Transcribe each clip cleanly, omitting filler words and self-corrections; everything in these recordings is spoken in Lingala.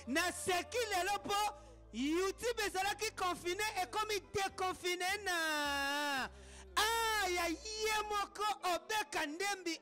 na seki lelo po YouTube ezalaki confiné et comme déconfiné na ya yemoko obeka ndembi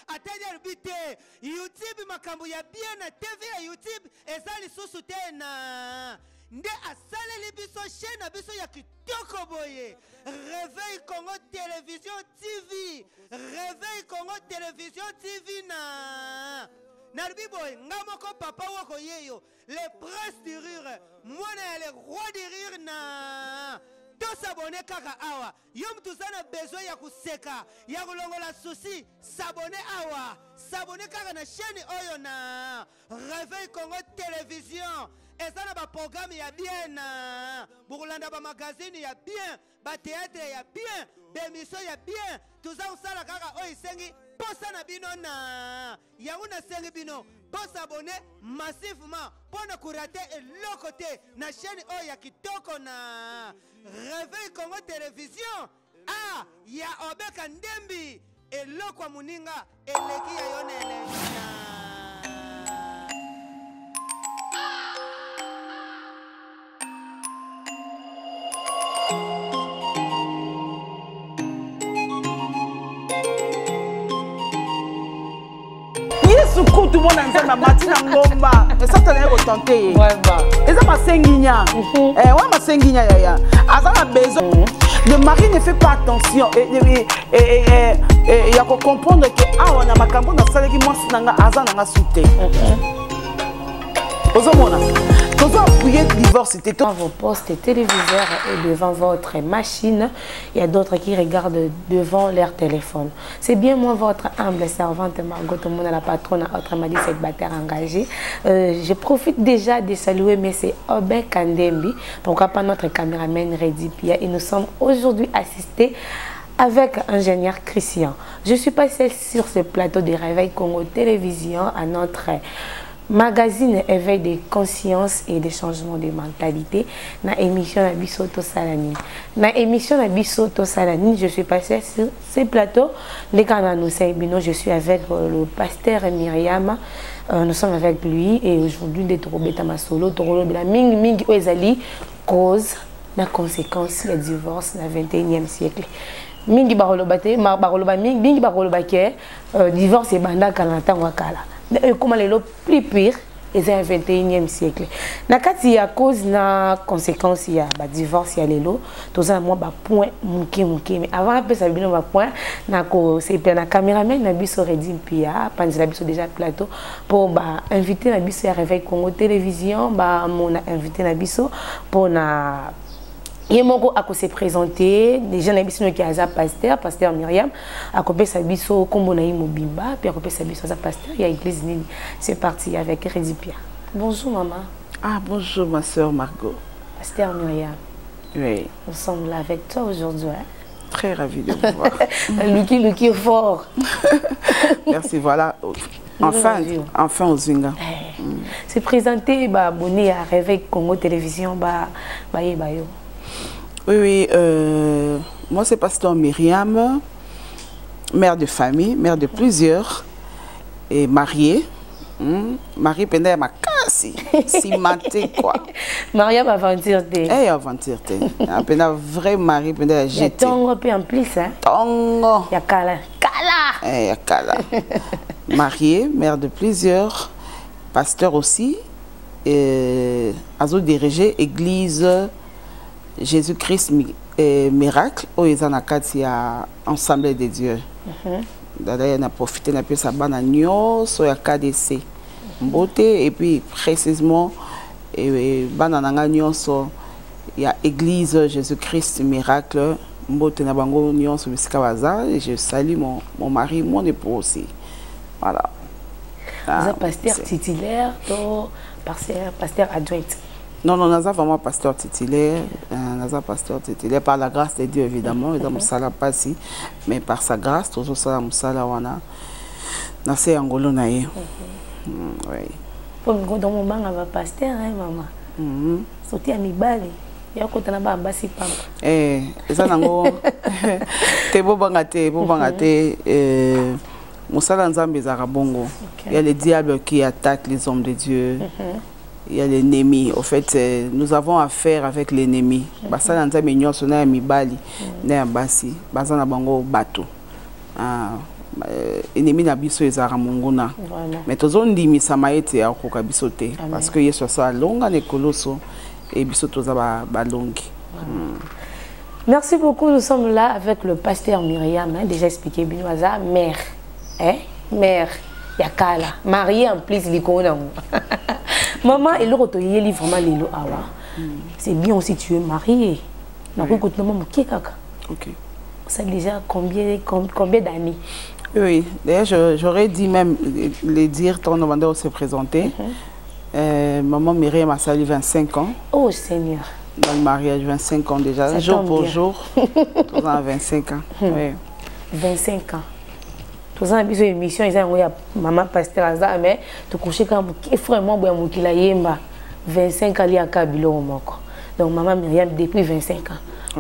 atali albite YouTube makambo ya bien na TV ya YouTube ezali susu tena nde asaleli biso chaîne biso ya kitoko boye Réveil Congo Télévision TV Réveil Congo Télévision TV na Narbiboy, ngamoko papa wako yeyo, les princes du rire, moi les rois du rire na. Tous s'abonner kaka awa. Yom tuzana besoin ya kuseka, ya kulongola souci, s'abonner awa. S'abonner kaka na chaîne oyo na. Réveil Congo Télévision. Et ça na ba programme ya bien na. Burulanda ba magazine ya bien, ba théâtre ya bien, ba émission ya bien. Tout ça on sala kaka oyo sengi. Posa na bino na yauna sengi bino posa abonné massivement pour ne kurate le côté na chaîne oya kitoko na Réveil Congo Télévision ya obeka ndembi eloko muninga eleki ya yonele tout le monde a ma matina ngomba mais ça t'en est tenté et ça ma senginya ouais ma senginya ya azana besoin le mari ne fait pas attention et il y a qu'on comprendre que on a makambo na salaki moi sinanga azana nga souté ozomona quand on appuyer divorce c'était devant vos postes téléviseurs et devant votre machine, il y a d'autres qui regardent devant leur téléphone. C'est bien moi votre humble servante Margot, tout le monde la patronne autrement dit célibataire engagé. Je profite déjà de saluer M. Obek Kandembi, pourquoi pas notre caméraman Reddy Pia, et nous sommes aujourd'hui assistés avec ingénieur Christian. Je suis passée sur ce plateau de Réveil Congo Télévision à notre magazine éveil de conscience et de changement de mentalité na émission na Bisoto Salani. Na émission na Bisoto Salani, je suis passée sur ce plateau. Les canaux Bino, je suis avec le pasteur Myriam. Nous sommes avec lui et aujourd'hui des Torobeta Masolo, Torobeta Mingi Mingi Oezali, cause la conséquence le divorce dans le 21e siècle. Mingi Barolobate, Baroloba Mingi Barolobake, divorce et banda Kalanta Wakala. Comment les lots plus pire et c'est le 21e siècle. Na kati ya cause na conséquence ya ba divorce ya lelo tout ça moi ba point muki mais avant après ça bino ba point na ko c'est na caméraman na biso Reddy Pia panzela biso déjà plateau pour ba inviter na biso ya Réveil Congo Télévision ba mon invité na biso pour na Yemoko a se présenter, les gens qui ont pasteur Myriam, a coupé sa biso comme on a eu Mobimba, puis a coupé sa biso sa pasteur, il y a l'église Nini. C'est parti avec Reddy Pia. Bonjour maman. Ah bonjour ma soeur Margot. Pasteur Myriam. Oui. Nous sommes là avec toi aujourd'hui. Hein? Très ravi de vous voir. Lucky est fort. Merci, voilà. Enfin au Zinga. C'est présenté, abonné à Réveil Congo Télévision, Oui, moi c'est pasteur Myriam, mère de famille, mère de plusieurs, et mariée. Marie pendant ma casse, si maté quoi. Mariam aventure. Eh aventure. Pendant vrai mari pendant jeté. Tongo peu en plus hein. Tongo. Ya kala. Kala. Eh ya kala. Mariée, mère de plusieurs, pasteur aussi, et azo dirigé église Jésus-Christ miracle au Izanakati à Ensemble des dieux. D'ailleurs, on a profité de sa banane sur la KDC. Beauté et puis précisément banana il y a église Jésus-Christ miracle. Beauté na bango nyon sur Miskawaza et je salue mon mari, mon époux aussi. Voilà. Vous êtes pasteur titulaire ou pasteur adjoint? Non, non, nous avons vraiment pasteur titulaire. Nous avons pasteur titulaire par la grâce de Dieu, évidemment. Nous avons ça pas si, mais par sa grâce, toujours ça, nous avons ça. Nous sommes en Angolo. Oui. Pour nous, dans mon banc, on va pasteur, hein, maman. Sauter à mi balle. Il y a un côté là-bas, bassi pam. Eh, ça n'a pas. T'es beau bangaté, beau bangaté. Moussala Nzambe ezaka bongo. Il y a les diables qui attaquent les hommes de Dieu. Il y a l'ennemi. Au fait, nous avons affaire avec l'ennemi. Basala Nzambe nyonso na mibali na basi. Bazana bango bato. Ennemi na biso ezaka monguna. Mais tozondi misama ete ya koka biso te parce que Yesu sa longa ne koloso et biso toza ba longi. Merci beaucoup. Nous sommes là avec le pasteur Myriam, déjà expliqué Binoisa, mère. Mère, Yakala, mariée en plus, l'icône. Maman, elle a dit vraiment les awa. C'est bien aussi tu es mariée. Ok. Ça déjà combien d'années? Oui, d'ailleurs j'aurais dit même les dire ton demandeur se présenter. Maman Myriam a sali 25 ans. Oh Seigneur. Dans le mariage, 25 ans déjà, Ça jour pour bien. Jour. Tous en 25 ans. Oui. 25 ans. Tous en biso émission, ils ont maman pasteur Aza, mais tu couches quand vraiment bon qui la yemba. 25 ans il y a kabilo moko. Donc maman Myriam depuis 25 ans.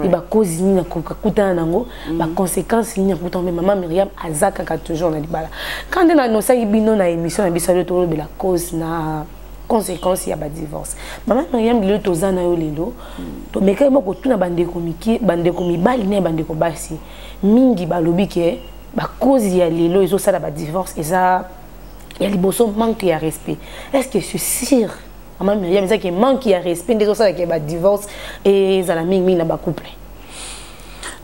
Il va causer ni na kokakuta nango, ba conséquences ni na kutombe maman Myriam Azaka ka toujours na libala. Quand on a annoncé bino na émission na bisalo to la cause na conséquences il y a ba divorce. Maman Myriam le tozana yo lelo. To meka moko tuna bande komiki, bande komibali ne bande ko basi. Mingi balobi ke ba cause ya lelo ezo sala ba divorce eza ya liboso manque ya respect. Est-ce que je suis sûr Maman Myriam ça qui manque ya respect des ça qui ba divorce et ça la mingi na ba couple?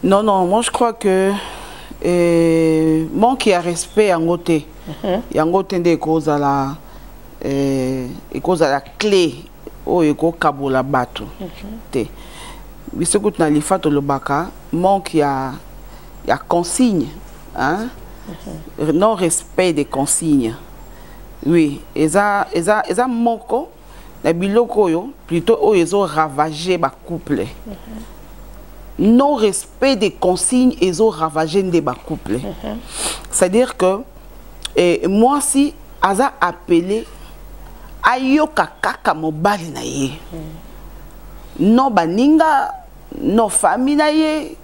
Non, moi je crois que manque ya respect en côté. Yango tende cause à la clé o eko kabola bato. Te. Biso na lifato lobaka manque ya consigne, hein? Non respect des consignes. Oui, eza moko na biloko yo plutôt o ezo ravager ba couple. Non respect des consignes ezo ravager de ba couple. C'est-à-dire que moi si aza appelé ayoka kaka mobali na ye. Non baninga, non famille na ye.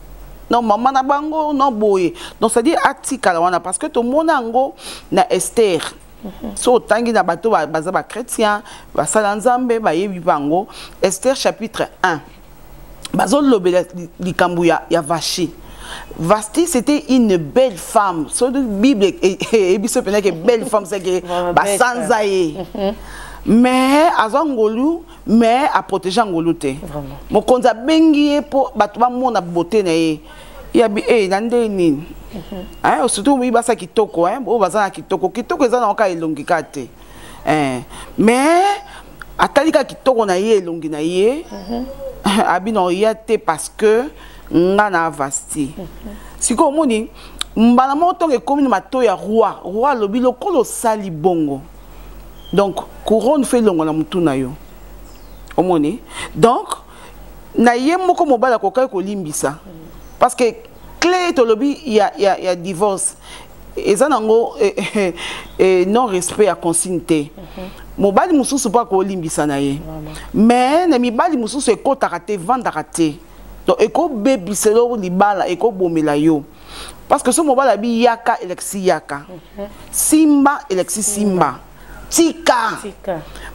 Non maman na bango non boye. Donc ça dit atika la wana parce que tout monde ango na Esther. So tangi na bato baza ba chrétien, ba sala nzambe ba yebi bango. Esther chapitre 1. Bazo lobela likambu ya Vashi. Vasti c'était une belle femme. So de Bible et biso pena que belle femme c'est que ba sanzaye. Mais azangolu mais a protéger ngolu te. Mo konza bengi po bato ba mona beauté na ye. Ya bi nande ni. Hein surtout oui basa kitoko hein bo baza na kitoko eza na ka elongi kate. Mais atalika kitoko na ye elongi na ye. Abino yate parce que ngana Vasti. Siko moni mbala moto ke komi mato ya roi lobilo kolo sali bongo. Donc couronne fait longo na mutu na yo. Omoni. Donc na ye moko mobala ko kai ko limbisa. Parce que clé to lobi il y a divorce. Eza nango non respect à consigne. Mobali mususu pa ko limbisa na ye. Mais na mibali mususu e ko takate vandaka te. Donc e ko bebiselo libala e ko bomela yo. Parce que ce mobali bi yaka elexi yaka. Simba elexi simba. Tika.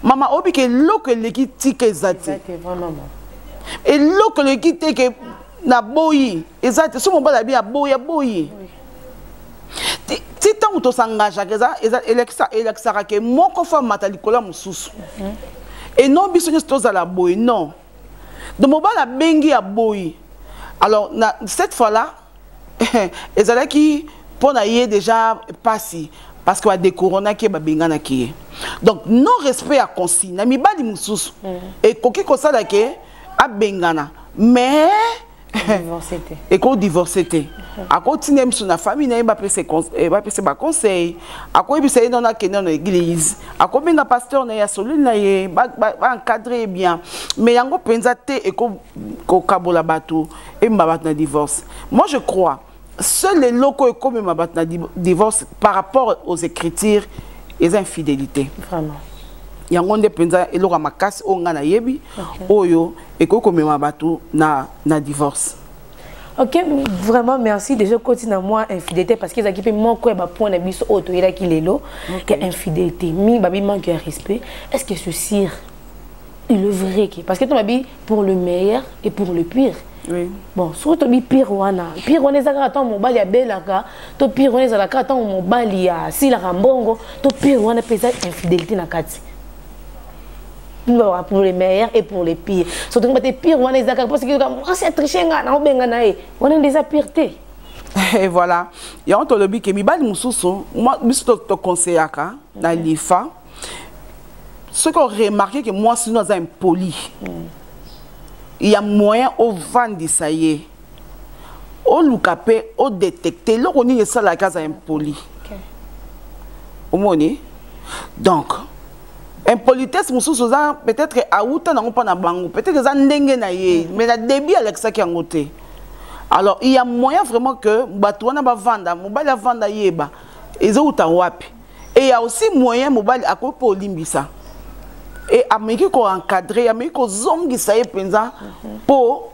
Maman obi ke loko leki tika ezati. Et loko leki te ke na boyi ezati so mobali bi boyi. Ti tant to s'engage eza elexa ke moko fa matalikola mususu. Et non biso ni to za la boyi non. De mobali bengi ya boyi. Alors cette fois-là ezalaki pona yé déjà passé parce que a décorona ki ba bengana ki. Donc non respect à consigne na mibali mususu et koki ko sala ke a bengana mais et ko divorcé a continuer sur la famille na ba pese ba conseil a ko bi sey na ke na église a ko benga pasteur na ya solu na ye ba encadrer bien mais yango penza te et ko kabola bato et mbabat na divorce. Moi je crois seuls les locaux comme mbabat na divorce par rapport aux écritures et infidélités. Vraiment. Yango nde penza eloka makasi o nga na yebi oyo ekoko mema bato na divorce. Ok, vraiment merci. Déjà, continue à moi infidélité parce qu'ils ont équipé mon quoi, point de vue auto, il a qui est là, que infidélité, mi babi manque de respect. Est-ce que ceci il est vrai parce que tu m'as dit pour le meilleur et pour le pire. Oui. Bon, surtout tu pire wana ezaka tant mobali ya belaka, to pire wana ezaka tant mobali ya sila rambongo, to pire wana pesa infidélité na kati. Pour les meilleurs et pour les pires. Surtout que tu pire wana ezaka parce que moi c'est tricher nga na obenga na e. Wana des pire. Et voilà. Il y a un tolobi qui mibali mususu, moi biso to conseillaka na lifa. Ce qu'on remarqué que moi sinon c'est impoli. Il y a moyen au vendre ça y est. Au loukapé, au détecter, là on est ça la case impoli. Au moni. Donc impolitesse mususu peut-être à outa na pas na bango, peut-être ça ndenge na ye, mais la débit avec ça qui en côté. Alors il y a moyen vraiment que batouana ba vendre, mobile vendre yeba. Ezo outa wapi. Et il y a aussi moyen mobile à quoi pour limbisa. Et Amérique ko encadré, Amérique ko zongi ça y penza pour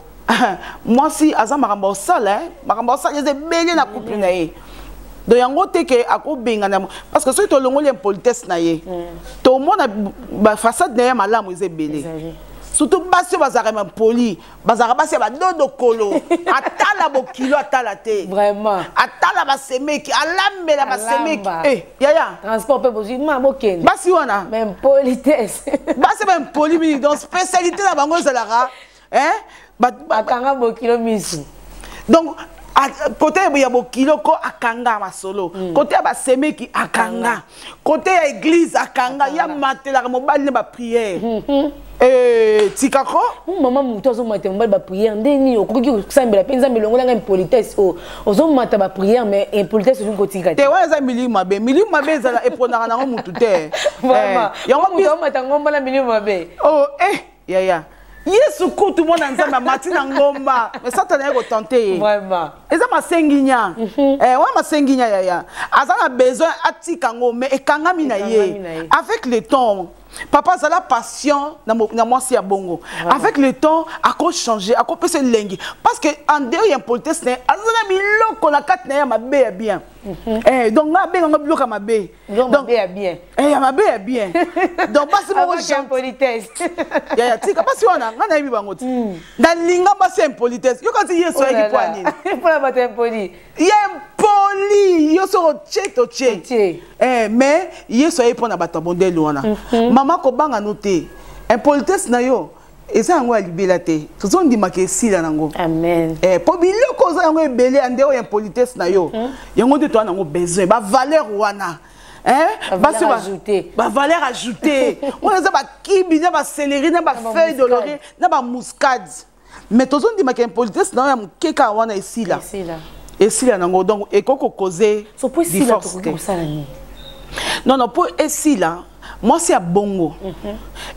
moi si aza maramba sala, maramba sala les belé na couple na ye. Donc yango te ke ako benga na parce que ceux to longo l'impolitesse na ye. To mona ba façade na malamu les belé. Surtout basi bazarema poli, bazara basi ba dodo kolo, atala bo kilo atala te. Vraiment. Atala ba semeki, alambela ba semeki. Eh, yaya. Transport pe bozi ma boken. Basi wana. Même politesse. Basi même poli donc spécialité na bango zalara, hein? Ba kanga bo kilo misu. Donc côté ya bo kilo ko akanga masolo. Côté ba semeki akanga. Côté ya église akanga, ya matela mobali ne ba prière. Tikako maman muto zo mata mobali ba prière ndeni okoki kusambela penza milongo langa impolitesse ozo mata ba prière mais impolitesse zo kotika te wa za milimu mabe za eponaka na mutu te vraiment yango muto mata ngomba na milimu mabe ya Yesu kutu mona nzamba matina ngomba mais satana yako tenter vraiment eza masenginya wa masenginya ya azana besoin atika ngombe ekangami na ye avec le temps. Papa, ça la passion na moi si à bongo. Avec le temps, à quoi changer, à quoi passer lengi. Parce que en dehors il y a politesse, azana miloko na kat na ya mabe bien. Donc ma be nga bloka mabe. Donc mabe bien. Mabe bien. Donc pas si mon politesse. Ya tika pas si wana nga na yibi bango ti. Na linga ba c'est impolitesse. Yo quand yeso yaki kwa nini? Pour la battre impoli. Impoli, yo so cheto che. Mais yeso yi pour na bato bondelo wana. Maman ko banga noté. Impolitesse na yo. Eza yango alibela te. Tozo ndima ke sila nango. Amen. Po biloko za yango ebele andeo ya impolitesse na yo. Yango de toi nango besoin ba valeur wana. Ba valeur ajoutée. On a ba kibi na ba céleri na ba feuille de laurier na ba muscade. Mais tozo ndima ke impolitesse na ya mukeka wana esila. Esila nango donc ekoko causer divorce. Non non pour esila moi c'est à bongo.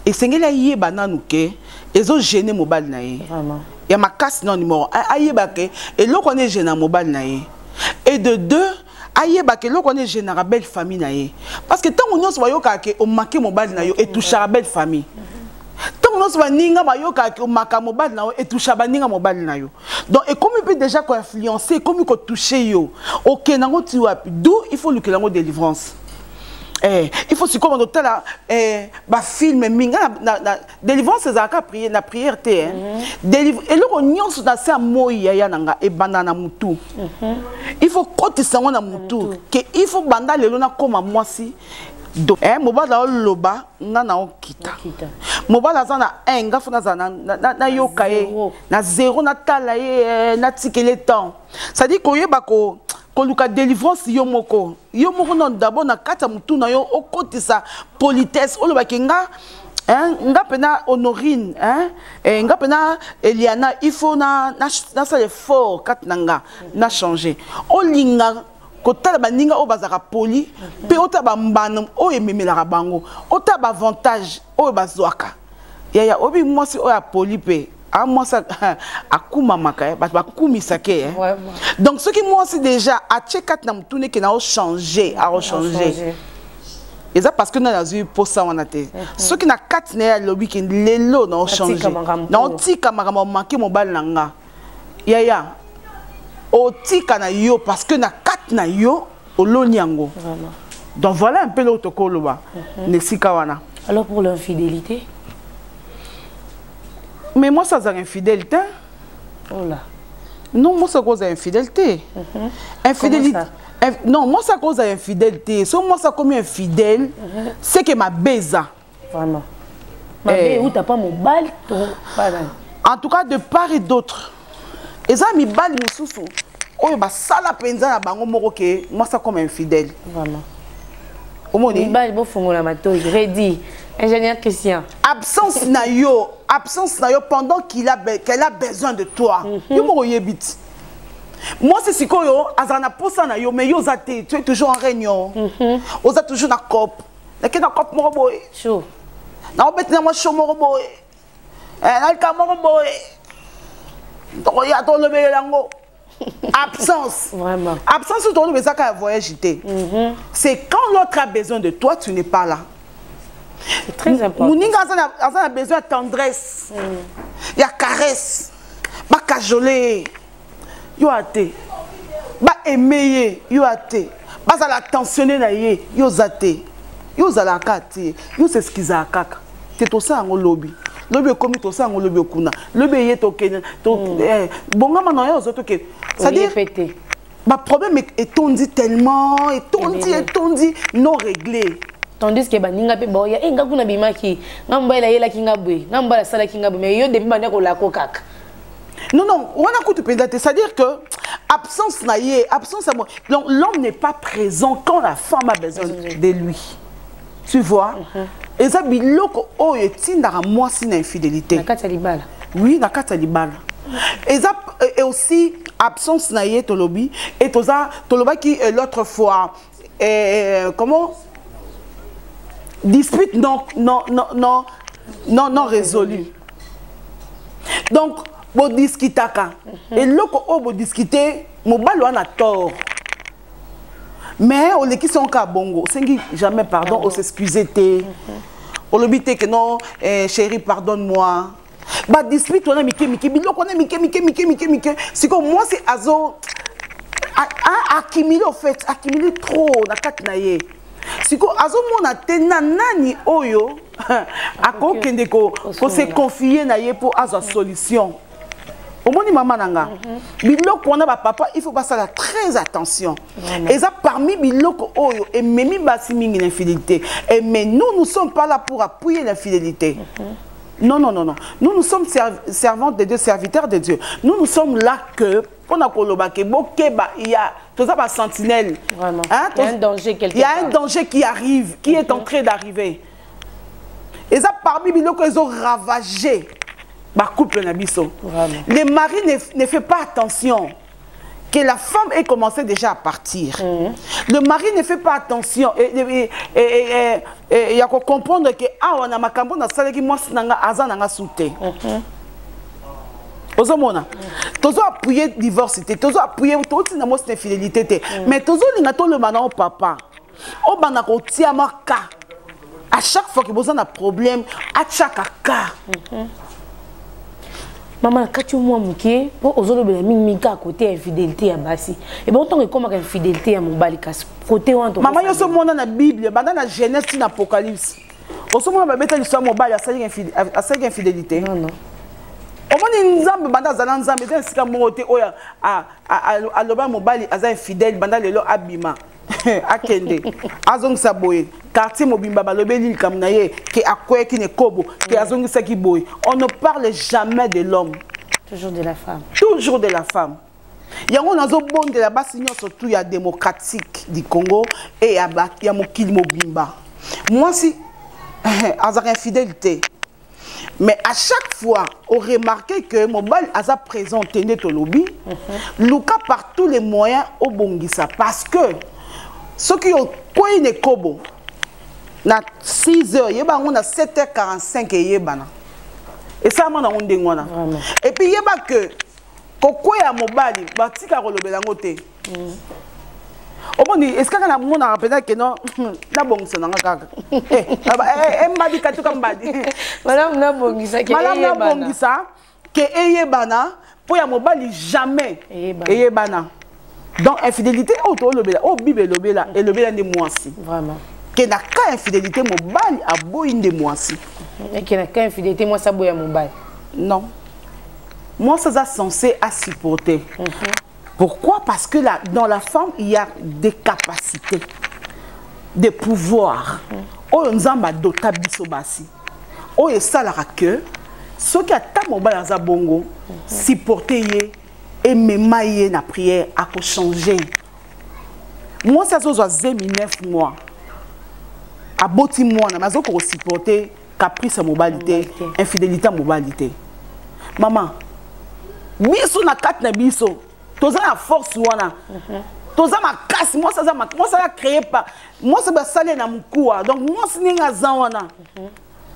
Et c'est ngela yeba nanuke ezo gêner mobile na ye. Vraiment. Ya makasi non numéro 1 ayeba ke et lo connaît gêner mobile na ye. Et de deux ayeba ke lo connaît gêner la belle famille na ye. Parce que tant on nyonso bayoka ke o marquer mobile na yo et toucher la belle famille. Tant on nyonso ba ninga bayoka ke o marquer mobile na yo et toucher ba ninga mobile na yo. Donc et comme il peut déjà ko influencer, comme il ko toucher yo. OK nango ti wapi. D'où il faut luka nango délivrance. Il faut se commander là ba film minga na délivrance ezaka prier na prière te délivre et le nyonso na sa moya ya nanga e banana mutu il faut kotisa ngona mutu que il faut banda lelo na koma mwasi do mobala loba nga na okita mobala za na nga funa za na yoka na zéro na tala ye na tikele temps ça dit koyeba ko koluka délivrance yo moko non d'abord na kata mutu na yo okotisa politesse olobaki nga pena Honorine nga pena Eliana il faut na ça l'effort kat nanga na changer olinga kotala baninga o bazaka poli pe otaba mbano o ememela bango otaba avantage o bazwaka ya obi mwasi o ya poli pe moi ça akuma maka ba kumisa ke donc ce qui moi aussi déjà a chekat na mutune ke na o changer et ça parce que na eu pour ça on a été ce qui na kat na le week-end lelo na o changer na tika makambo manki mobile nanga ya otika na yo parce que na kat na yo oloniango. Vraiment. Donc voilà un peu l'autre koloba. Nesika wana. Alors pour l'infidélité? Mais moi ça c'est infidélité. Oh là. Non, moi ça cause infidélité. Infidélité. Non, moi ça cause infidélité. Si moi ça comme infidèle, c'est que ma beza. Vraiment. Ma beza où t'as pas mon bal, en tout cas de part et d'autre. Et ça mi bal mususu. Oh bah ça la penza na bango moko ke moi ça comme infidèle. Vraiment. Mi bal bo fongo la mato, ready. Ingénieur Christian. Absence na yo pendant qu'elle a besoin de toi. Yo mo yebit. Moi c'est siko yo azana posa na yo mais yo zate tu es toujours en réunion. Oza toujours na cop. Na ke na cop mo boy. Chaud. Na obet na mo show mo boy. Na ka mo boy. Donc ya to le belango. Absence. Vraiment. Absence tu le ça ka voyageité. C'est quand l'autre a besoin de toi, tu n'es pas là. C'est très important. Mouninga a besoin de tendresse. Il y a caresse. Ba cajoler. Yo até. Ba aimer. Yo até. Ba za la tensionner na ye. Yo zaté. Yo za la kati. Yo c'est ce qu'ils a kaka. Te to ça ngo lobby. Lobby comme to ça ngo lobby kuna. Lobby ye to kenya. To bonga mano yo zo to ke. Ça dit ma problème est tondi tellement et tondi non réglé. Tandis que baninga pe boya enga kuna bimaki ngamba ila yela kingabwe ngamba la sala kingabwe mais yo de bimba ko la kokaka. Non, on a coupé pendate, c'est-à-dire que absence naïe, absence donc l'homme n'est pas présent quand la femme a besoin de lui. Tu vois? Et ça biloko o etinda moi sin infidélité. Nakata libala. Oui, nakata libala. Et ça et aussi absence naïe tolobi et toza toloba qui l'autre fois comment dispute non résolue. Donc bo discutaka et loko o bo discuter mobalo a tort. Mais on les qui sont ka bongo, sengi jamais pardon, on s'excuser té. On le bité que non chérie pardonne-moi. Ba dispute on a miki biloko on a miki. C'est comme moi c'est azo accumuler en fait, accumuler trop na kat na ye. Si ko azo mona tena nani oyo akokende ko se confier na ye pour azo solution. Au moni maman nanga. Biloko na ba papa, il faut passer très attention. Et ça parmi biloko oyo et memi basi mingi l'infidélité. Et mais nous sommes pas là pour appuyer l'infidélité. Non. Nous sommes servantes de Dieu, serviteurs de Dieu. Nous sommes là que on a kolobake bokeba il y a tout ça pas sentinelle. Vraiment. Hein? Il y a un danger quelque part. Il y a un danger qui arrive, qui est en train d'arriver. Et ça parmi biloko ils ont ravagé ba couple na biso. Les maris ne fait pas attention que la femme ait commencé déjà à partir. Le mari ne fait pas attention et il y a qu'on comprendre que on a makambo na sala ki mwasi nanga azana nga soute. Ozomona. Tozo appuyer divorce té, tozo appuyer toti na mwasi infidélité té. Mais tozo linga to le manan papa. O bana ko tia maka. À chaque fois que vous avez un problème, à chaque cas. Maman, quand tu vois muké, pour aujourd'hui le mika côté infidélité à basi. Et bon tant que comme infidélité à mon balikas côté où on. Maman, yo so mona na Bible, banda na Genèse na Apocalypse. O so mona ba beta l'histoire mobile à sa infidélité. Non. O moni nzambe banda zala nzambe za sika mote oya a loba mobile aza infidèle banda lelo abima. Akende azongisa boye quartier mobimba balobeli kamna ye ke akwe ki ne kobo ke azongisa ki boye. On ne parle jamais de l'homme, toujours de la femme. Toujours de la femme. Yango nazo bonde la basi nyonso tout ya démocratique du Congo et ya mokili mobimba. Moi si azar infidélité. Mais à chaque fois, on remarque que mobile a présenté notre lobby, Luka par tous les moyens au bongisa parce que ceux qui ont quoi une kobo na 6h yeba on a 7h45 yebana et ça man on dengwana et puis yeba que kokwa ya mobali batika kolobela ngote Oboni est-ce que na mona rappela que non na bongisa nanga kaka mbadi katuka mbadi madame na bongisa ke ke eyebana pour ya mobali jamais et bana donc infidélité auto lobela o bible lobela et lobela de moisi vraiment que na ka infidélité mobali a boyi de moisi et que na ka infidélité moi ça boya mobali non moi ça est censé à supporter pourquoi parce que là dans la femme il y a des capacités des pouvoirs oh nzamba dota biso basi oh et ça la que ce qui a ta mobile à bongo supporter et me na prière à changer moi ça soit 9 mois à boti mois na mazo ko supporter caprice mobilité infidélité mobilité maman biso na kat na biso toza na force wana toza makasi moi ça créé pas moi ça ba salé na mukua donc moi sininga zawana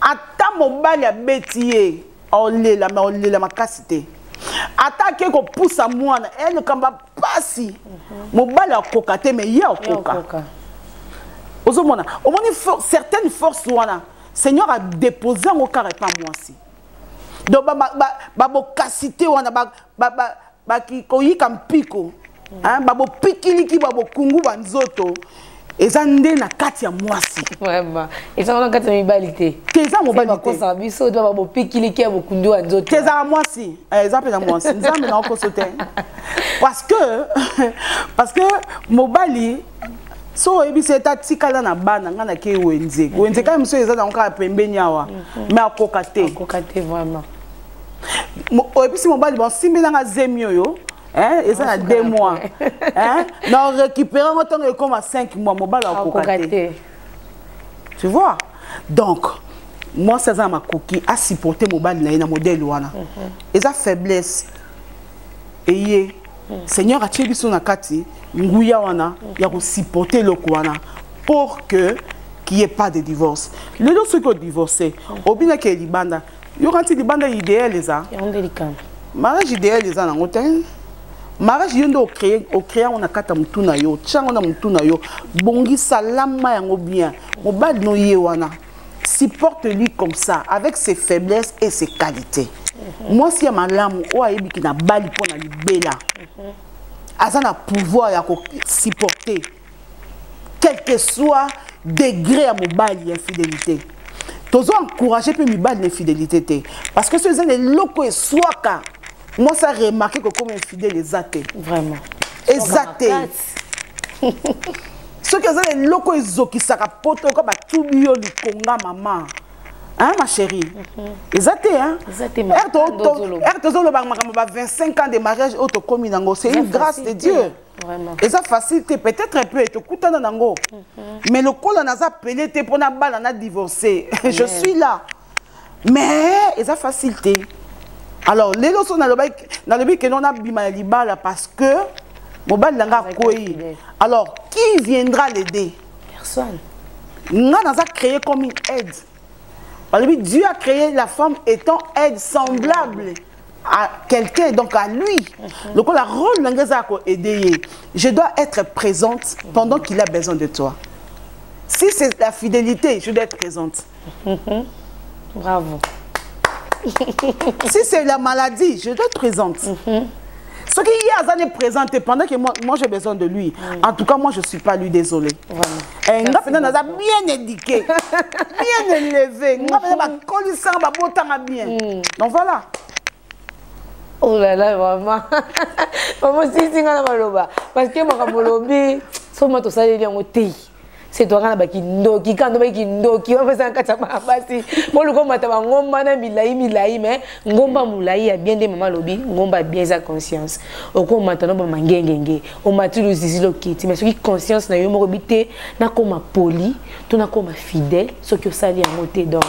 ata mobali ya betiye olela makasi te atake ko poussa mwana elle kamba pasi mobali akoka te mais ya akoka ozomona omoni certaines forces wana Seigneur a déposé en carré pas moi si donc babo kasité wana ba ki koyi kampiko hein babo pikiliki babo kungu banzoto ezande na kati ya mwasi vraiment ezanga na kati ya mibalité teza mobilité ko sa biso do babo pikiliki ya bokundu banzoto teza mwasi exemple na mwasi nzambe na ko sote parce que mobali so ebi c'est tatikala na bana ngana ke wenze ka mso ezana nka pembeni awa mais akokate vraiment ebi si mobali bon simbela nga zemio yo hein et ça a 2 mois hein non récupérer autant comme à 5 mois mobile à kokate tu vois donc moi c'est ça ma coquille à supporter mobile na modèle wana et ça faiblesse et Seigneur a tué biso na kati nguya wana ya ko supporter le kwana pour que qu'il y ait pas de divorce les autres qui ont divorcé obina ke libanda yo kanti libanda idéal les a mariage idéal les a na ngoten mariage yondo créer on a kata mutuna yo tchango na mutuna yo bongi salama yango bien mobali no ye wana supporte lui comme ça avec ses faiblesses et ses qualités moi si ya malamu o ayebi ki na bali pona libela azana pouvoir ya ko supporter quel que soit degré à mobali infidélité tozo encourager pe mibali l'infidélité parce que ceux les locaux et swaka moi ça remarqué que comme infidèle les athées vraiment exacté ceux qui ont les locaux qui s'acapotent comme ba tubio li konga maman hein ma chérie exacté hein ertozo le ba 25 ans de mariage auto commis nango c'est une grâce de Dieu vraiment et ça facilité peut-être un peu te kutana nango mais le col na za appelé te pour na bala na divorcer je suis là mais et ça facilité. Alors, les leçons dans le but que l'on a bima libala parce que mobile langa koi. Alors, qui viendra l'aider? Personne. On a créé comme une aide. Alors, Dieu a créé la femme étant aide semblable à quelqu'un, donc à lui. Donc, le rôle de aider. Je dois être présente pendant qu'il a besoin de toi. Si c'est la fidélité, je dois être présente. Bravo. Si c'est la maladie, je dois être présente. Ce qui est présente pendant que moi j'ai besoin de lui. En tout cas, moi je ne suis pas lui, désolé. Bien éduqué, bien élevé. Donc voilà. Oh là là, maman. Maman, si parce que moi, c'est toi qui baki ndoki quand baki ndoki on fait ça kata basi bon le combat ta ngomba na milai mais ngomba mulai ya bien de maman lobi ngomba bien sa conscience au ko maintenant ba mangengenge o matulu zizilo kiti mais ce qui conscience na yo mo bité na koma poli to na koma fidèle ce que ça li en moté donc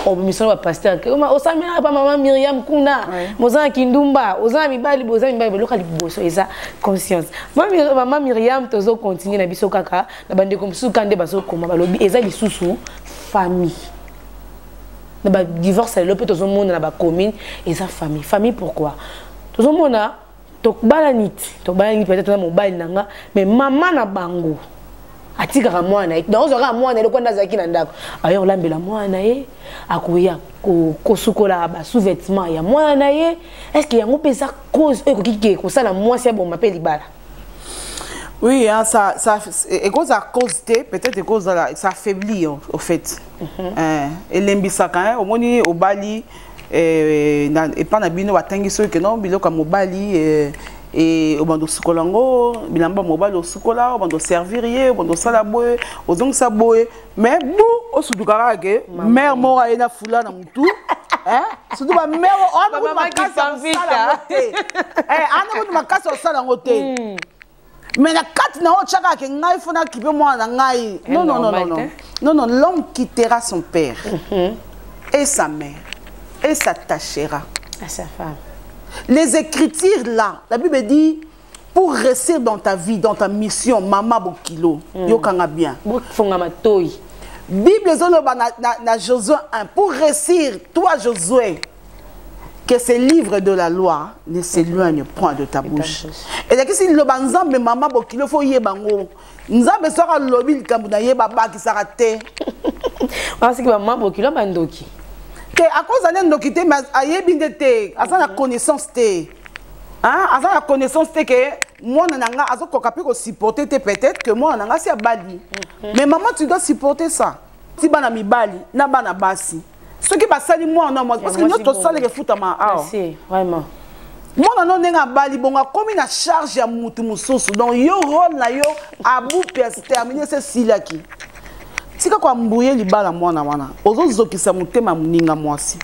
o mission ba pasteur o samina ba maman Myriam kuna mozana kindumba ozana mibali lokali boso eza conscience maman Myriam tozo continuer na biso kaka na bande comme sukande baso koma balobi eza lisusu famille na ba divorce le peut tozo mona na ba commune eza famille pourquoi tozo mona to balanit peut-être na mobile nanga mais maman na bango atikaka mwana ye donc ozwaka mwana ye lokola azalaki na ndako aye olambela mwana ye akoya kosukola basous-vêtements ya mwana ye est-ce que yango mpe eza cause oyo ekoki kosala mwasi aboma mpe libala? Oui, hein, et cause à cause peut-être cause ça affaiblit au fait. Et l'embissaka au moni au bali et pas na bino watangi so que non bilo comme au bali et au bando sukolango bilamba mobile au sukola au bando servir au bando sala boy au zong sa boy mais bou au sudukara ke mère mora ena fula na mutu hein surtout ba mère on a makasa sala ngote ana ko makasa sala ngote. Mais la carte n'a pas chaka que ngai fona qui peut moi na ngai. Non non non non non. Non non, l'homme quittera son père et sa mère et s'attachera à sa femme. Les écritures là, la Bible dit pour réussir dans ta vie, dans ta mission, mama bokilo, yo kanga bien. Fonga matoi. Bible zolo na Josué 1 pour réussir toi Josué que ces livres de la loi ne s'éloignent point de ta bouche. Et là, si le banzambe maman bokilo faut yebango. Nzambe sera lobi likambuna yeba ba ki sarate. Parce que maman bokilo bandoki. Que à cause de ndoki te mais ayebi ndete, asa na connaissance te. Hein, asa na connaissance te que moi nanga azo kokapi ko supporter te peut-être que moi nanga si abali. Mais maman tu dois supporter ça. Si bana mibali na bana basi. Ce qui va salir moi non parce que nous tous ça les foot à ma merci vraiment moi non nenga bali bonga comme na charge ya mutu mususu donc yo rôle na yo abu per terminer ce silaki tika kwa mbuye libala mwana wana ozo zokisa mutema muninga mwasi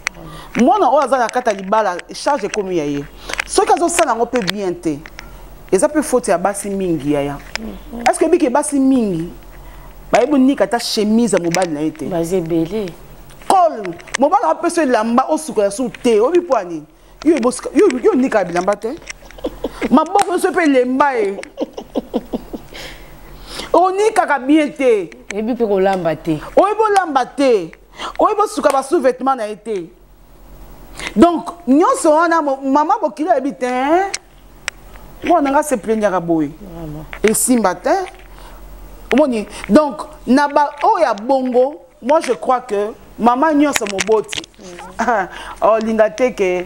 mwana o azala kata libala charge comme ya ye ce qui azo sala ngo pe bien te eza pe faute ya basi mingi ya est-ce que biki basi mingi ba ebu nika ta chemise mobile na été basé belé col mobala apese lamba osuka su te obi poani yo nika bilamba te maboko so pe lemba e onika ka bien te ebi pe ko lamba te oibo lamba te oibo suka ba sous-vêtements na été donc nyonso wana mama bokilo ebite moi nanga se plaignera boy et simba te omoni donc naba oya bongo moi je crois que maman nyonso moboti oh linga te ke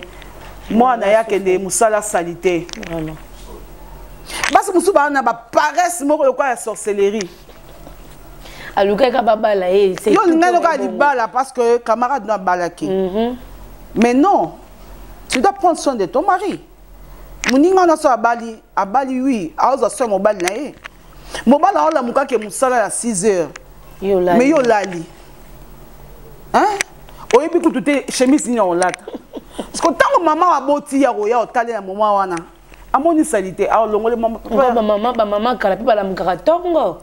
moi na ya ke de musala salité vraiment basi musuba na ba paresse moko lokwa ya sorcellerie aluka ka babala e c'est yo linga loka libala parce que camarade na balaki mais non tu dois prendre soin de ton mari muninga na so abali oui aoza so mobali na ye mobala ola muka ke musala ya 6 heures mais yo lali hein oyebi kutu te chemise ni on lata parce que tant maman a boti ya roya otale na maman wana amoni salité a longole maman kala pe bala mukaratongo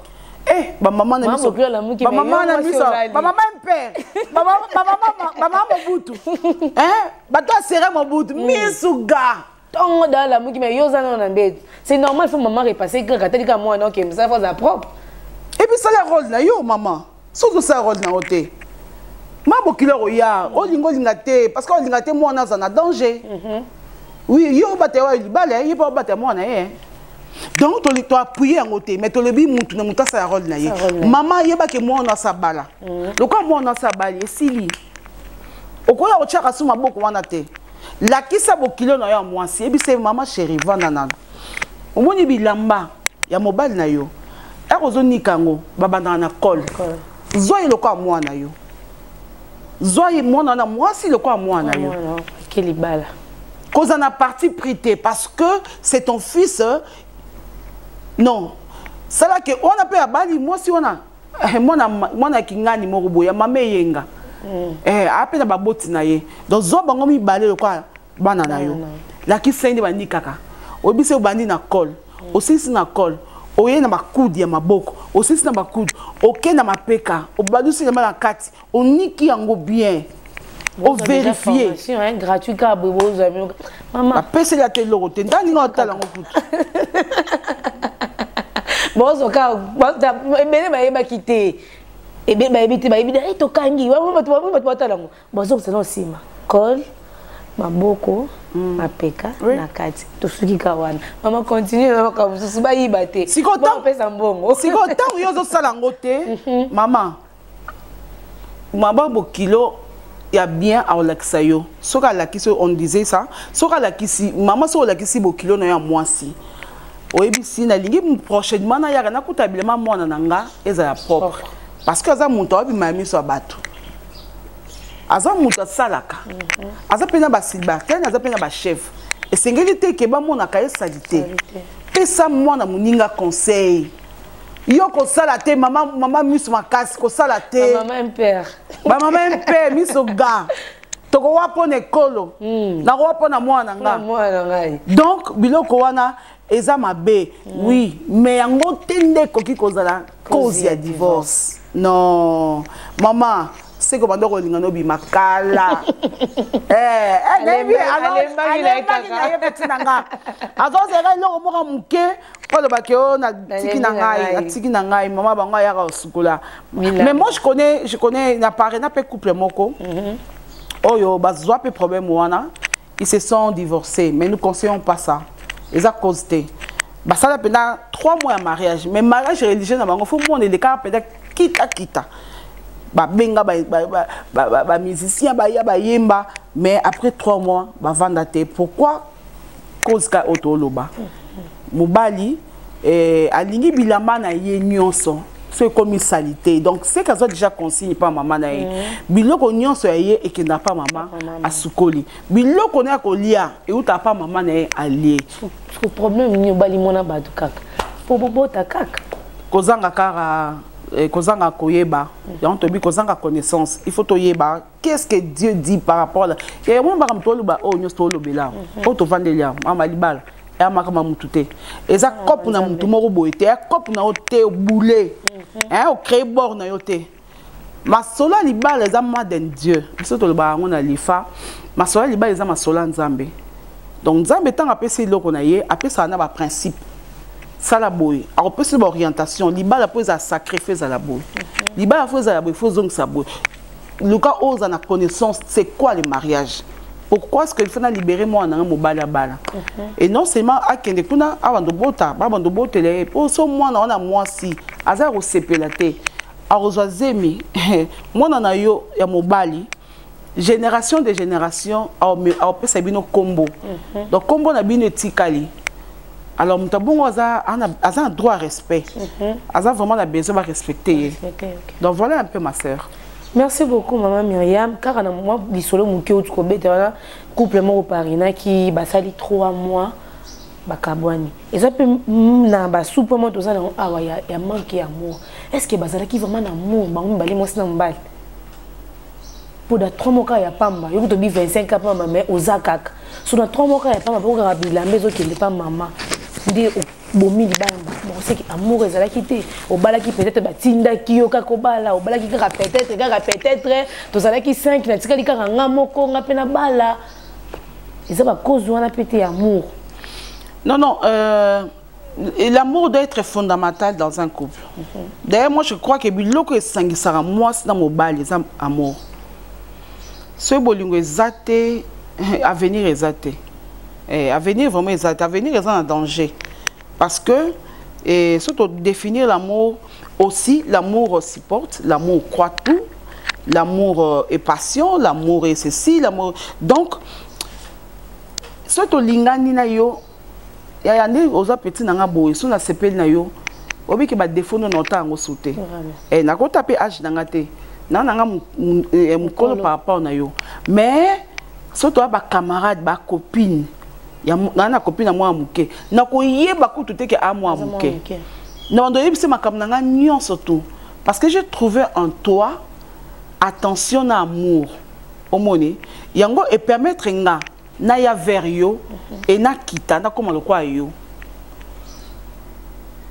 ba maman na miso ba maman na miso ba maman père ba maman mobutu hein ba toi serrer mobutu misuga tongo dala muki me yoza na mbetu c'est normal faut maman repasser que kateli ka moi non que ça faut sa propre et puis ça le rôle na yo maman surtout ça rôle na oté ma bokilo ya o lingo lingate parce que o lingate moi na za danger oui yo baté wa libale yo pas baté moi na ye donc to appuyer en oté mais to lebi mutu na muta sa rôle na ye maman yeba ke moi na sa bala lokwa moi na sa bala esili okola o chaka suma boko wana te la kisa bokilo na yo mwasi ebi se maman chérie vana na omoni bilamba ya mobile na yo akozo nikango babanda na col zoye lokwa mwana yo zoye mwana na mwasi lokwa mwana yo kelibala cause na parti prité parce que c'est ton fils non ça là que on appelle abali mwasi wana mwana kingani moko boya mame yenga apena baboti na ye donc zo bango mi balé lokwa bana na yo la ki sende bandi kaka obise obandi na col osisi na col oye na makudi ya maboko osisi na makudi oke na mapeka obadusi na na kati oniki yango bien o vérifier hein gratuit ka bobo maman apese la te lorote ndani nga otala ngo kutu bozo ka bene ba yeba kité ba yebite ba yebida to kangi wa mama to otala ngo bozo c'est non sima col maboko mapeka na kati tosuki kawana maman continue na kabusu ba yibate sikotan pesa mbongo sikotan yo zo sala ngote maman mababo kilo ya bien à olakisa yo soka lakisi on disait ça soka lakisi maman so olakisi bo kilo na ya mwasi oyebisi na lingi prochainement na yaka na kutabilema mwana nanga eza ya propre parce que aza muntu abima miso abato aza muntu asalaka aza pena ba silbaken aza pena ba chef esengeli te ke ba mona ka esalite pesa mwana muninga conseil yo ko sala te mama miso makasi ko sala te maman impère ba mama impère miso ga toko wapona ekolo na wapona mwana nga donc biloko wana eza mabe oui mais yango tende koki kozala cause ya divorce non maman c'est comme on a dit bi makala nebi alors c'est lo mo muke pour le bakeo na tiki na ngai maman bango ya ka sukola mais moi je connais na paré na pe couple moko oyo bazwa pe problème wana ils se sont divorcés mais nous conseillons pas ça ils a causé bah ça pendant 3 mois de mariage mais mariage religieux na bango faut monde les cas peut-être kita ba benga ba musicien ba ya ba yemba mais après 3 mois ba vanda te pourquoi cause ka otoloba mobali alingi bilamba na ye nyonso c'est comme une salité donc c'est qu'elles ont déjà consigne pas maman na ye biloko nyonso ya ye et que n'a pas maman a sukoli biloko na kolia et ou ta pas maman na ye allié le problème ni obali mona batu kaka pobobo ta kaka kozanga kara kozanga koyeba donc tobi kozanga connaissance il faut toyeba qu'est-ce que Dieu dit par rapport là et moi ba mtolo ba o nyosto lobela o to vandelia mama libala et amaka mamutute eza cop na mutu moko boete cop na ote boulé hein o créer bord na yote masola libala eza maden Dieu biso to ba ngona lifa masola libala eza masola nzambe donc nzambe tanga pesi loko na ye apesa na ba principe ça la boy alors peut c'est orientation libala pose à sacrifice à la boy libala faut à la boy faut donc ça boy le cas ose en connaissance c'est quoi le mariage pourquoi est-ce qu'il faut libérer moi en un mobile bala et non seulement à kende kuna abando bota babando botele pour so moi on a moi si azar au sepelate arozazemi moi na yo ya mobali génération de génération au peut ça bino combo donc combo na bino tikali. Alors, nous avons un droit à respect. Nous avons vraiment besoin de respecter. Donc, voilà un peu ma soeur. Merci beaucoup, maman Myriam. Car moi, je suis un couple au Paris qui a sali 3 mois. Et ça peut être super moi tout ça il y a manque d'amour. Est-ce que bazala qui vraiment amour pour 3 mois il y a pas maman. Il y a 25 ans mais aux akak. Sur 3 mois il y a pas pour la maison qui n'est pas maman. Ndi bomi libala bon c'est que amour ezala quitté au bala qui peut-être batinda ki yoka ko bala au bala qui peut-être to zala ki 5 na tikali ka ngamoko ngape na bala ça va cause wana pété amour non l'amour doit être fondamental dans un couple d'ailleurs moi je crois que biloko esangisaka moi dans mobile les amour ce bolingo ezate avenir ezate avenir vraiment exact avenir est en danger parce que surtout définir l'amour aussi l'amour supporte l'amour croit tout l'amour est passion l'amour est ceci l'amour donc surtout lingani na yo ya yande oza petit nanga boy so na sepel na yo obi ke ba défaut no ntango sauter na ko taper âge nanga te nanga mukolo par rapport na yo mais surtout ba camarade ba copine ya na copine na moi muke na ko yeba ko tout que à moi muke na ndo yebise makam nanga nyon surtout parce que j'ai trouvé en toi attention na amour omoni yango et permettre nga na ya vers yo et na kita na comme le quoi yo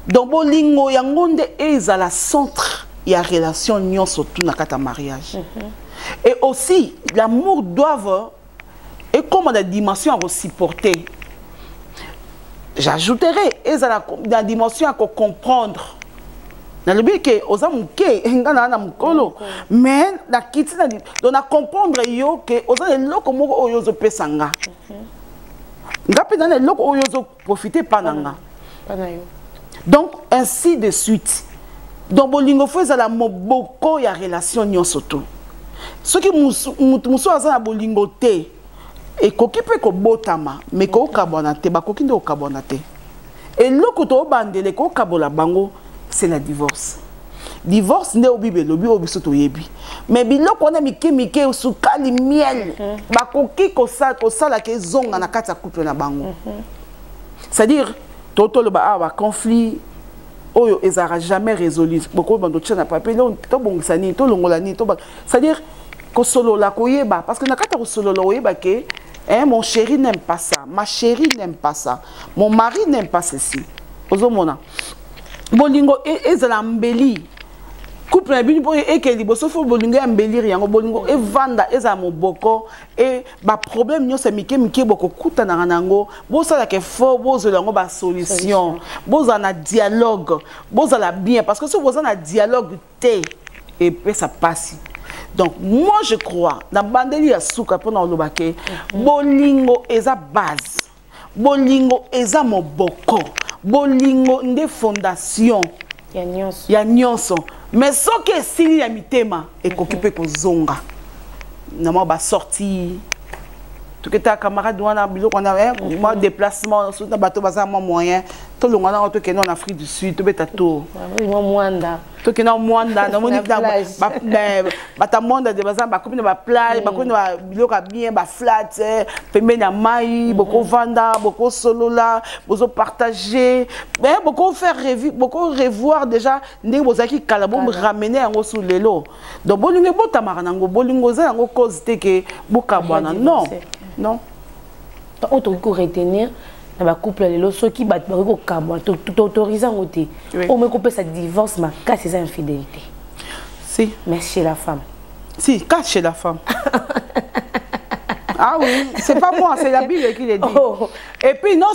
donc bolingo yango nde ezala centre ya relation nyon surtout na kata mariage et aussi l'amour doit et comme la dimension à supporter, j'ajouterai la dimension à comprendre na lobi ke oza muke ngana na mukolo mais na kiti na donc na comprendre yo ke oza eloko moko oyo zo pesanga ngapi na eloko oyo zo profiter pananga donc ainsi de suite donc bolingo fo za la moboko ya relation nyonso to soki musu aza na bolingo te et koki pe ko botama mais ko kabona te ba koki ndo kabona te et loko to bandele ko kabola bango c'est la divorce. Divorce ne obi belobi obi soto yebi. Mais biloko na mike usukali miel. Ba koki ko sala ke zonga na kati ya couple na bango. C'est-à-dire toto le ba conflit oyo ezara jamais résolu. Boko bando tchana papier to bongisani to longolani to c'est-à-dire ko solo la koyeba parce que na kati ko solo la koyeba ke mon chéri n'aime pas ça, ma chérie n'aime pas ça, mon mari n'aime pas ceci. Ozomona. Bolingo ezala mbeli. Couple na bini po ke liboso fo bolingo ya mbeli yango bolingo evanda eza moboko et ba problème nyonso mike boko kuta na nango bosala ke fo bozola ngo ba solution bozana dialogue bozala bien parce que si bozana dialogue te et puis ça passe. Donc moi je crois dans bandeli ya suka pona olobake bolingo eza base bolingo eza moboko bolingo nde fondation ya nyonso mais soki esili ya mitema ekokipe kozonga na mo ba sorti tuketa camarade wana biloko wana moi déplacement surtout bato baza mo moyen to longa na to keno en Afrique du Sud to beta to Mwanda to keno Mwanda na moni bata monde de baza ba kopina ba plage ba kopina biloko bien ba flat pembe na mai boko vanda boko solola bozo partager mais boko faire revue boko revoir déjà ndenge bozaki kala bo ramener yango sous lelo donc bolingo botamaka nango bolingo za yango cause te ke bokabwana non non auto ko retenir na ba couple lelo soki ba ko kabwa t'autorisant côté au me couper sa divorce ma casse ses infidélité si mais chez la femme si casse chez la femme ah oui c'est pas moi c'est la Bible qui le dit et puis non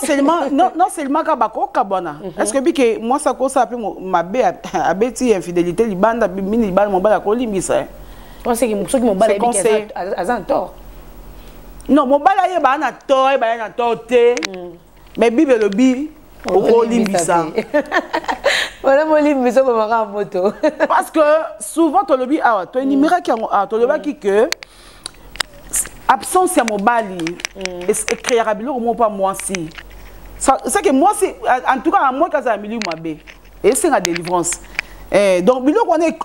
seulement ka ba ko kabwana est-ce que bike moi ça ko ça pe ma be abeti infidélité libanda mini libanda mo bala ko limbisa on sait que soki mo bala bike azan tort. Non, mon bala ye ba na torte. Mais Bible le bi au limbisa. Voilà mon limbisa pour ma moto. Parce que souvent to le bi ah to numéro qui to le ba qui que absence ya mobali et créera bilo mo pas moi si. C'est que moi c'est en tout cas moi kaza milieu mabe et c'est la délivrance. Donc biloko on est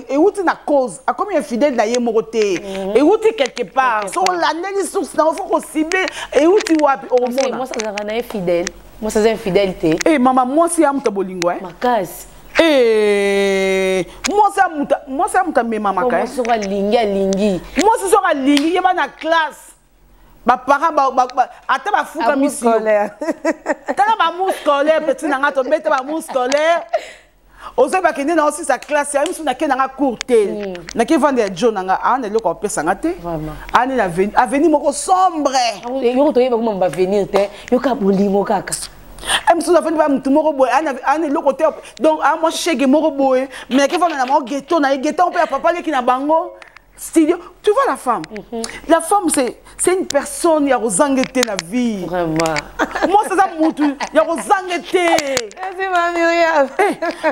et outi na cause a comme infidèle na ye moroté et outi quelque part so la neni source na faut ko cibler et outi wapi au monde moi ça na infidèle moi ça infidélité maman moi c'est amuta bolingo ma case moi c'est amuta mema maka moi c'est lingi moi c'est lingi ye ba na classe ba parents ata ba fuka misi tala ba mou scolaire petit na ngato beta ba mou scolaire Oze ba kende na aussi sa classe ya misu na ke na courtel na ke vendre jo na ana le ko pesa ngate vraiment ana na avenir moko sombre yo to yeba ko mba venir te yo ka bolingo kaka misu na vendre ba mutu moko boy ana le côté donc a moi chege moko boy mais ke vendre na mo ghetto on peut papa le ki na bango studio tu vois la femme la femme c'est une personne ya rozangete na vie vraiment moi ça mutu ya rozangete c'est ma Myriam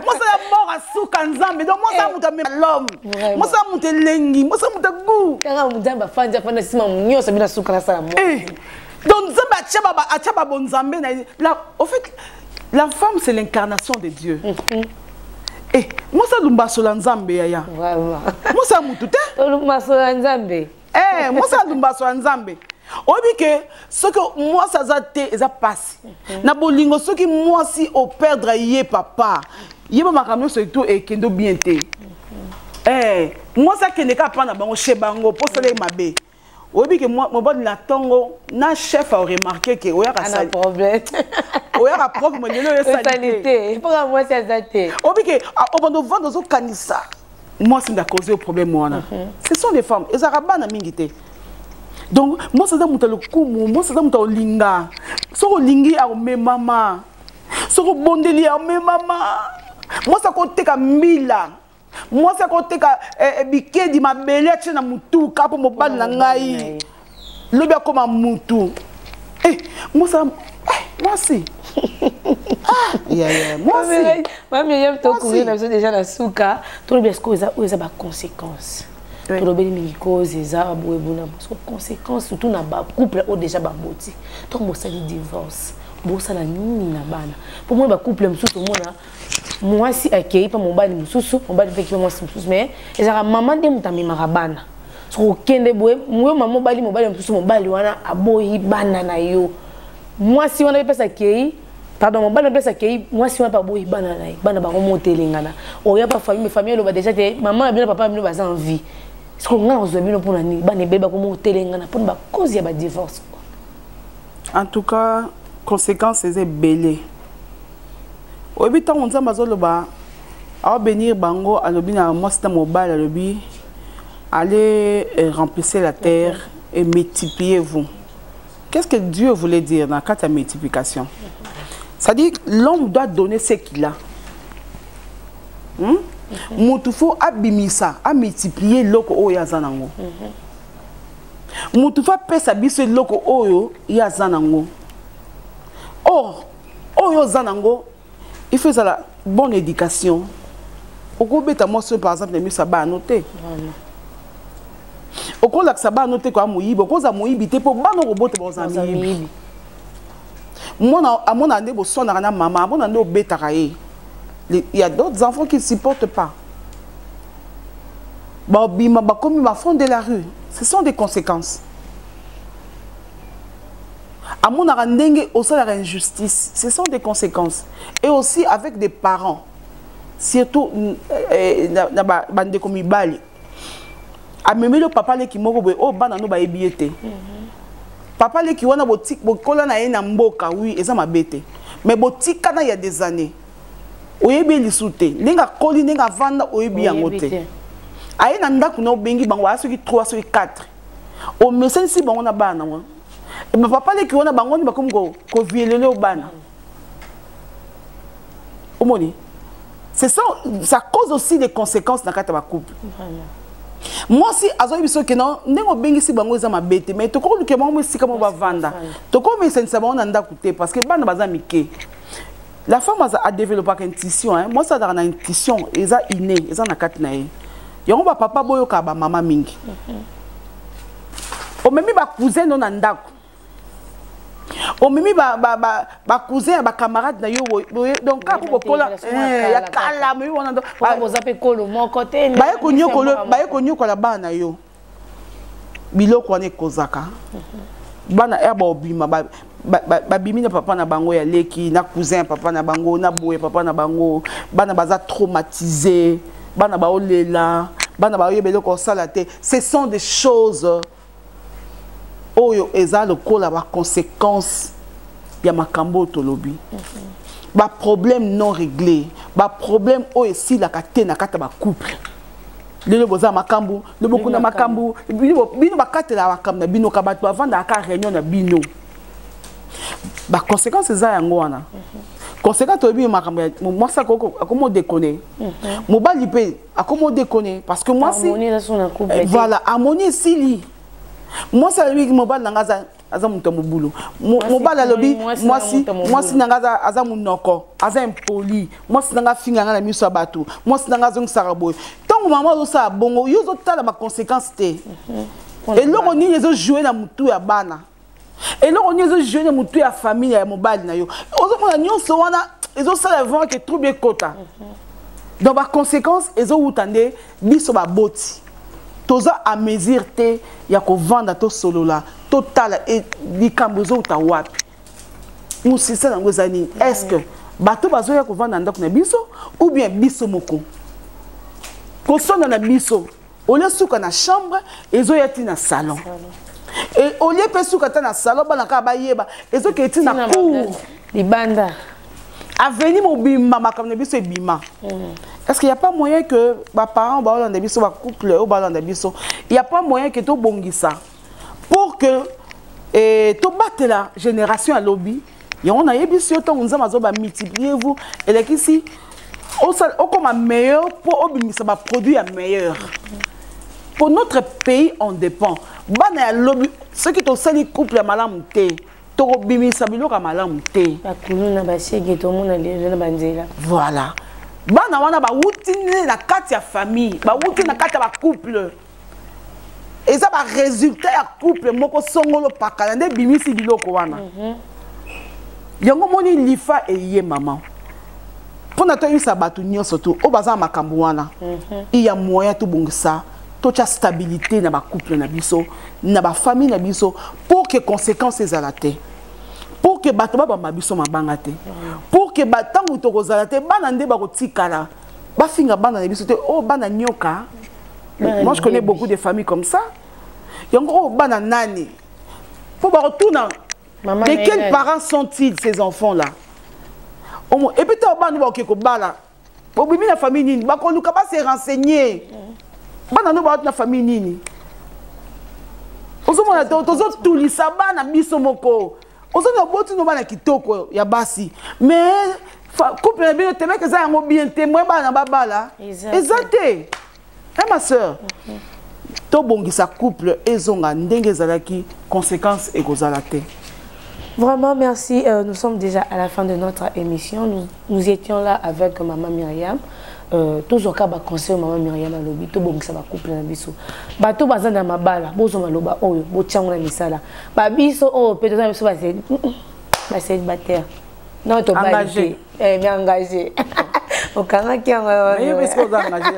moi ça mort à souka nzambe donc moi ça mutu l'homme moi ça mutu lengi moi ça mutu goût kaka muzamba fanja fana sima munyosa bila souka na sala moi donc nzambe achaba bonzambe na là au fait la femme c'est l'incarnation de Dieu. Moi ça lumba sola nzambe yaya. Vraiment. Moi ça mutu te. Lumba sola nzambe. Moi ça lumba sola nzambe. Obi que ce que moi ça zate ça passe. Na bolingo ce qui moi si au perdre yé papa. Yé ba makamyo surtout et kendo bien te. Moi ça que ne ka pas na bango chez bango pour cela mabe. Obi que moi mon bon la tongo na chef a remarqué que oya ka sali. Un problème. Oya ka prof mo lelo yo salité. Pour moi c'est zate. Obi que au bon vendre zo kanisa. Moi c'est causé au problème moi. Ce sont des femmes et zaraba na mingité. Donc moi ça muta le kumu, moi ça muta linga. So lingi a me mama. So bondeli a me mama. Moi ça côté ka mila. Moi ça côté ka bikedi mabele tche na mutu ka po mobali na ngai. Lobi akoma mutu. Moi ça moi si. Moi si. Même yem to courir na besoin déjà na souka, to le besko eza ba conséquences. To le beli mi cause eza boye bona parce que conséquences surtout na ba couple o déjà ba boti. To mo sali divorce. Bo sala nini na bana. Pour moi ba couple msusu mona moi si akei pa mobali msusu, mobali pe ki moi msusu mais ezaka maman de mutami marabana. So kende boye moi maman mobali msusu mobali wana aboyi bana na yo. Moi si on avait pas ça qui pardon mon bana place qui moi si on pas boy bana na bana ba remonter lingana o ya pas famille lo ba déjà maman bien papa bien ba en vie ce qu'on a aux amis pour nani bana beba ko monter lingana pour ba cause ya ba divorce. En tout cas conséquences c'est belé o bi tant on za mazolo ba a bénir bango alobi na moi c'est mobile alobi allez remplacer la terre et multipliez-vous. Qu'est-ce que Dieu voulait dire dans la carte de multiplication? C'est-à-dire que l'homme doit donner ce qu'il a. Moutufo abimisa, a multiplier loko o ya zanango. Moutufo pesa biso loko oyo ya zanango. Or, oyo zanango, il faut la bonne éducation. Oko beta moi par exemple, les ça ba noter. Oko la ça ba noter quoi moyibi, oko za moyibi te po bano robote bon zami. Moi à mon année bo sona na maman, mon année beta kaé. Il y a d'autres enfants qui ne supportent pas. Ba bima ba comme ma fond de la rue. Ce sont des conséquences. À mon arandenge au sein de l'injustice, ce sont des conséquences. Et aussi avec des parents. Surtout na bande comme ibali. A même le papa qui moko boy o bana no ba ebiete. Papa qui wana botik bokola na ye na mboka oui eza mabete. Mais botika na il y a des années. Oyebi lisute, ninga koli ninga vanda oyebi yango te. Aye na ndaku na obengi bango asoki 3 soki 4. O mesensi bango na bana wa. Et ma papa qui wana bango ni bakomi ko violele o bana. Omoni. C'est ça, ça cause aussi des conséquences dans le couple. Moi si azoyi biso ke non ndenge obengi si bango eza mabete mais to ko luke bango si kama ba vanda. To ko me sensa bango na ndaku te parce que bana baza mike. La femme a développé une intuition hein. Moi ça dans une intuition, eza inné, eza na kati na ye. Yango ba papa boyo ka ba mama mingi. O memi ba cousin no na ndaku. O mimi ba cousin ba camarade na yo donc ka ko kola ya kala mi wona do ba bozape kolo mon côté ba ko nyokola bana yo biloko wana kozaka bana eba obima ba bimi na papa na bango ya leki na cousin papa na bango na boye papa na bango bana baza traumatisé bana ba olela bana ba yebelo ko salate. Ce sont des choses oyo eza lokola ba conséquences ya makambo tolobi. Ba problème non réglé, ba problème oyo si la kate na kata ba couple. Lelo boza makambo, le boku na makambo, bino ba kate la makambo na bino ka bato avanda ka réunion na bino. Ba conséquences eza yango wana. Conséquence tolobi makambo moi ça comment déconner. Mobali pe akomo déconner parce que moi si voilà harmonie sili. Moi ça lui mobile nangaza aza muto mobulu mobile lobi moi si nangaza aza munoko aza impoli moi si nanga finga na miso abatu moi si nanga zong saraboy tant maman zo sa bongo yo zo tala ma conséquence te et loko ni les jouer na mutu ya bana et loko ni les jouer na mutu ya famille ya mobile na yo ozo mona nyonso wana ezo sala vraiment que trop bien kota donc ba conséquence ezo utande biso ba boti toza à mesure te ya ko vanda to solola total et likambozo uta wapi musisa nango zani est-ce que bato bazo ya ko vanda ndako na biso ou bien biso moko ko sona na biso ole suka na chambre ezo yati na salon et ole pe suka ta na salon bana ka ba yeba ezo ke ti na cour libanda avenir mobima makamna biso ebima. Est-ce qu'il n'y a pas moyen que mes parents, les couple, il n'y a pas moyen que tu bongi ça pour que tu battes la génération à lobby. On a multiplié vous et ici comme meilleur pour obimisa ba produit à meilleur. Pour notre pays on dépend. Bana ya lobby ceux qui tosali couple ya malamu te. To bimisa biloka malamu te. Bakulu ba shege to mona le na banzela. Voilà. Bana wana ba wutine na kati ya famille, ba wutine na kati ya ba couple. Et ça va résultat ya couple moko songolo pakala nde bimisi biloko wana. Yango moni lifa e ye maman. Pour notre eu sabatu nyonso to o baza makambo wana. Il y a moyen to bongisa, to cha stabilité na ba couple na biso, na ba famille na biso pour que conséquences ezalate. Pour que bato ba mabiso mabanga te. Pour que batangu to kozalate bana nde ba kotikala. Ba finga bana na biso te o bana nyoka. Moi je connais beaucoup de familles comme ça. Yango o bana nani. Pour ba retourner. De quels parents sont-ils ces enfants-là? Et puis, tu as la famille nini. Tu vas se renseigner. Tu vas la famille nini. Tu vas tout lisa bana biso moko. Tu vas kitoko ya basi. Mais couple na bien te mec ça yango bien témoin bana babala. Exacté. Ma sœur. To bongisa couple ezonga ndenge zalaki conséquences et kozalate. Vraiment, merci. Nous sommes déjà à la fin de notre émission. Nous étions là avec Maman Myriam. Tous au cas conseil Maman Myriam à l'obit, tout bon ça va couper la biso. Bateau bazan dans ma bala, bozo maloba oyo, bochango na misala. Ba biso oh peut-être biso ba c'est bataire. Non, to engagé. Bien engagé. Au Kanga qui engagé. Mais est-ce qu'on a engagé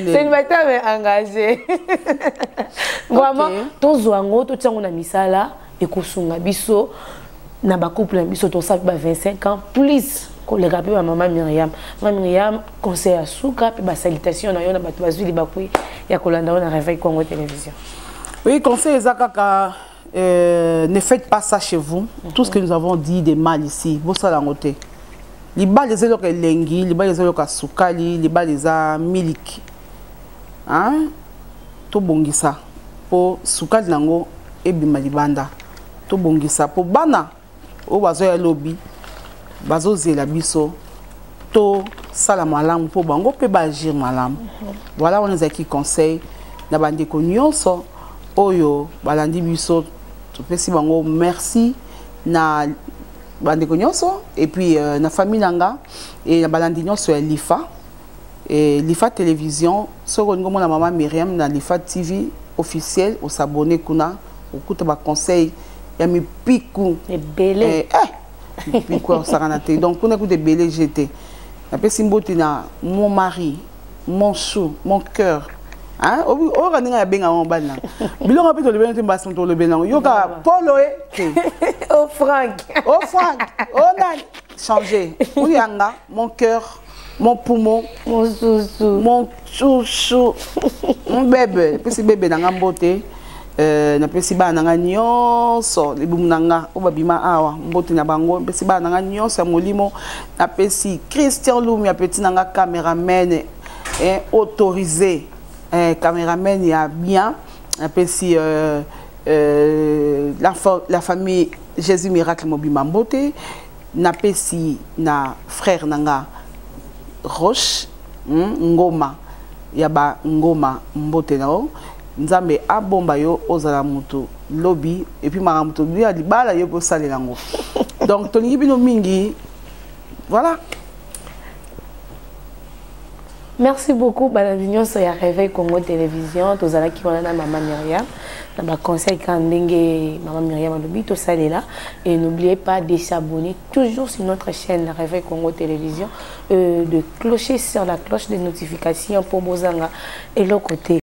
c'est une bataire mais engagé. Vraiment, tous wango tout chango na misala. Et kosunga biso na ba couple na biso to sa ba 25 ans plus ko le rappeler à maman Myriam. Maman Myriam conseil à souka pe ba salutation na yo na bato bazuli bakui ya kolanda na Réveil Congo Télévision. Oui, conseil ezakaka ne faites pas ça chez vous. Tout ce que nous avons dit de mal ici, vous ça la ngote. Liba les eloka lengi, liba les eloka sukali, liba les a miliki. Hein? To bongisa po sukali nango e bima libanda. To bongisa po bana o bazo ya lobby bazo zela biso to sala malamu po bango pe ba agir malamu. Voilà on a qui conseil na bande ko nyonso oyo balandi biso to pesi bango merci na bande ko nyonso et puis na famille nanga et na balandi nyonso ya Lifa et Lifa télévision so ko ngomona Maman Myriam na Lifa TV officiel au s'abonner kuna okuta ba conseil ya mi piku et belé piku saranate donc kuna ku de belé j'étais après simbote na mon mari mon chou mon cœur hein o raninga ya benga on bana bilonga pe to le benga te mbasi to le benga yoka polo oh Franck oh nan changer uyanga mon cœur mon poumon mon chouchou mon chouchou mon bébé puis bébé na ngambote na pesi ba nanga nyonso libumu nanga obabima awa mbote na bango pesi ba nanga nyonso ya molimo na pesi Christian Lumi ya petit nanga caméraman autorisé caméraman ya bien na pesi la famille Jésus Miracle mobima mbote na pesi na frère nanga Roche ngoma ya ba ngoma mbote nao nzambe abomba yo ozala mutu lobby et puis maramuto bia libala yo ko salela ngo donc tolingi bino mingi voilà. Merci beaucoup Baladinion sur ya Réveil Congo Télévision tous ala qui wana na Maman Myriam na ba conseil quand ndenge Maman Myriam lobby to salela et n'oubliez pas de s'abonner toujours sur notre chaîne la Réveil Congo Télévision de clocher sur la cloche de notification pour bozanga et l'autre côté